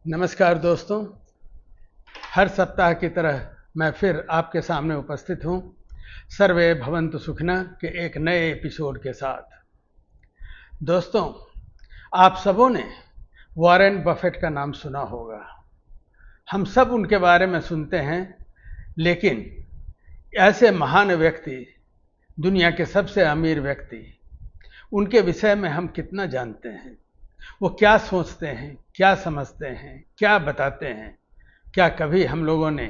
नमस्कार दोस्तों, हर सप्ताह की तरह मैं फिर आपके सामने उपस्थित हूँ सर्वे भवन्तु सुखिनः के एक नए एपिसोड के साथ। दोस्तों, आप सबों ने वॉरेन बफेट का नाम सुना होगा। हम सब उनके बारे में सुनते हैं, लेकिन ऐसे महान व्यक्ति, दुनिया के सबसे अमीर व्यक्ति, उनके विषय में हम कितना जानते हैं? वो क्या सोचते हैं, क्या समझते हैं, क्या बताते हैं? क्या कभी हम लोगों ने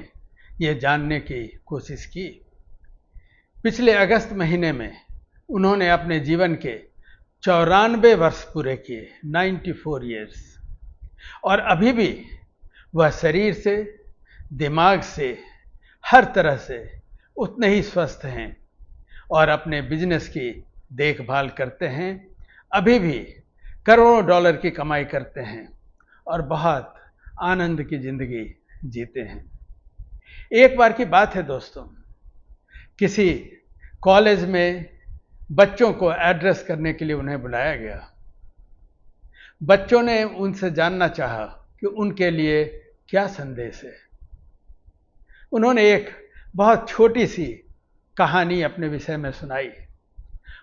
ये जानने की कोशिश की? पिछले अगस्त महीने में उन्होंने अपने जीवन के 94 वर्ष पूरे किए, 94 ईयर्स, और अभी भी वह शरीर से, दिमाग से, हर तरह से उतने ही स्वस्थ हैं और अपने बिजनेस की देखभाल करते हैं। अभी भी करोड़ों डॉलर की कमाई करते हैं और बहुत आनंद की जिंदगी जीते हैं। एक बार की बात है दोस्तों, किसी कॉलेज में बच्चों को एड्रेस करने के लिए उन्हें बुलाया गया। बच्चों ने उनसे जानना चाहा कि उनके लिए क्या संदेश है। उन्होंने एक बहुत छोटी सी कहानी अपने विषय में सुनाई।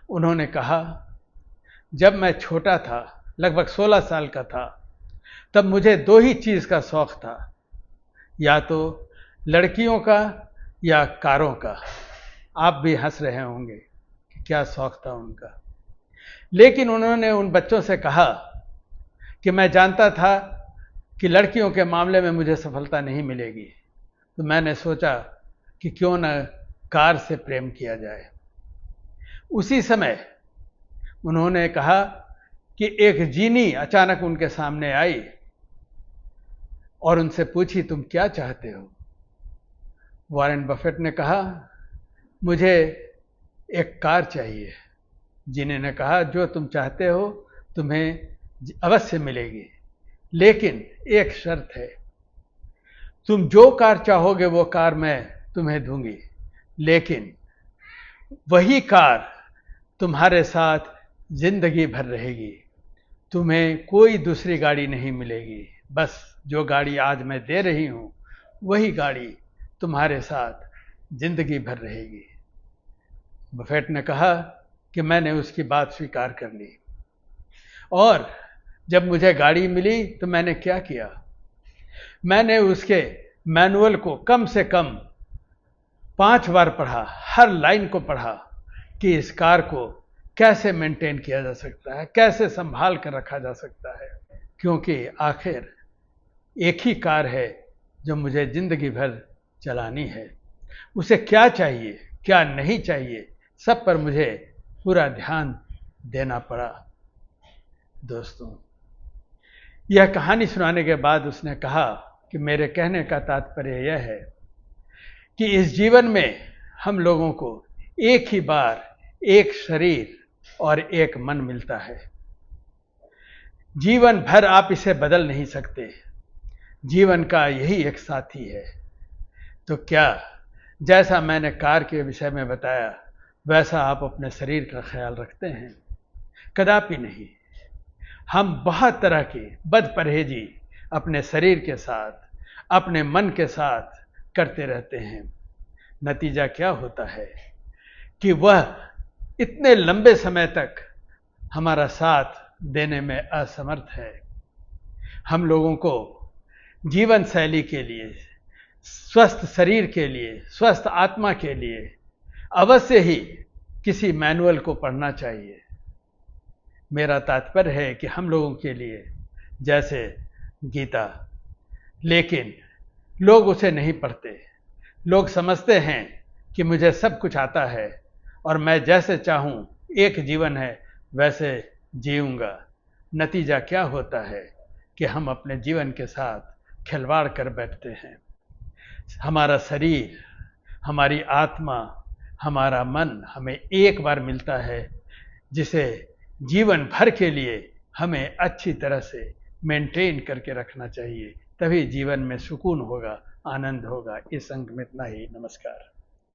उन्होंने कहा, जब मैं छोटा था, लगभग 16 साल का था, तब मुझे दो ही चीज़ का शौक़ था, या तो लड़कियों का या कारों का। आप भी हंस रहे होंगे कि क्या शौक़ था उनका। लेकिन उन्होंने उन बच्चों से कहा कि मैं जानता था कि लड़कियों के मामले में मुझे सफलता नहीं मिलेगी, तो मैंने सोचा कि क्यों न कार से प्रेम किया जाए। उसी समय उन्होंने कहा कि एक जीनी अचानक उनके सामने आई और उनसे पूछी, तुम क्या चाहते हो? वॉरेन बफेट ने कहा, मुझे एक कार चाहिए। जीनी ने कहा, जो तुम चाहते हो तुम्हें अवश्य मिलेगी, लेकिन एक शर्त है, तुम जो कार चाहोगे वो कार मैं तुम्हें दूंगी, लेकिन वही कार तुम्हारे साथ जिंदगी भर रहेगी। तुम्हें कोई दूसरी गाड़ी नहीं मिलेगी, बस जो गाड़ी आज मैं दे रही हूँ वही गाड़ी तुम्हारे साथ जिंदगी भर रहेगी। बफेट ने कहा कि मैंने उसकी बात स्वीकार कर ली, और जब मुझे गाड़ी मिली तो मैंने क्या किया? मैंने उसके मैनुअल को कम से कम 5 बार पढ़ा, हर लाइन को पढ़ा कि इस कार को कैसे मेंटेन किया जा सकता है, कैसे संभाल कर रखा जा सकता है, क्योंकि आखिर एक ही कार है जो मुझे जिंदगी भर चलानी है। उसे क्या चाहिए, क्या नहीं चाहिए, सब पर मुझे पूरा ध्यान देना पड़ा। दोस्तों, यह कहानी सुनाने के बाद उसने कहा कि मेरे कहने का तात्पर्य यह है कि इस जीवन में हम लोगों को एक ही बार एक शरीर और एक मन मिलता है। जीवन भर आप इसे बदल नहीं सकते। जीवन का यही एक साथी है। तो क्या जैसा मैंने कार के विषय में बताया, वैसा आप अपने शरीर का ख्याल रखते हैं? कदापि नहीं। हम बहुत तरह की बदपरहेजी अपने शरीर के साथ, अपने मन के साथ करते रहते हैं। नतीजा क्या होता है कि वह इतने लंबे समय तक हमारा साथ देने में असमर्थ है। हम लोगों को जीवन शैली के लिए, स्वस्थ शरीर के लिए, स्वस्थ आत्मा के लिए अवश्य ही किसी मैनुअल को पढ़ना चाहिए। मेरा तात्पर्य है कि हम लोगों के लिए जैसे गीता, लेकिन लोग उसे नहीं पढ़ते। लोग समझते हैं कि मुझे सब कुछ आता है और मैं जैसे चाहूँ, एक जीवन है वैसे जीऊँगा। नतीजा क्या होता है कि हम अपने जीवन के साथ खिलवाड़ कर बैठते हैं। हमारा शरीर, हमारी आत्मा, हमारा मन हमें एक बार मिलता है, जिसे जीवन भर के लिए हमें अच्छी तरह से मेंटेन करके रखना चाहिए। तभी जीवन में सुकून होगा, आनंद होगा। इस अंक में इतना ही। नमस्कार।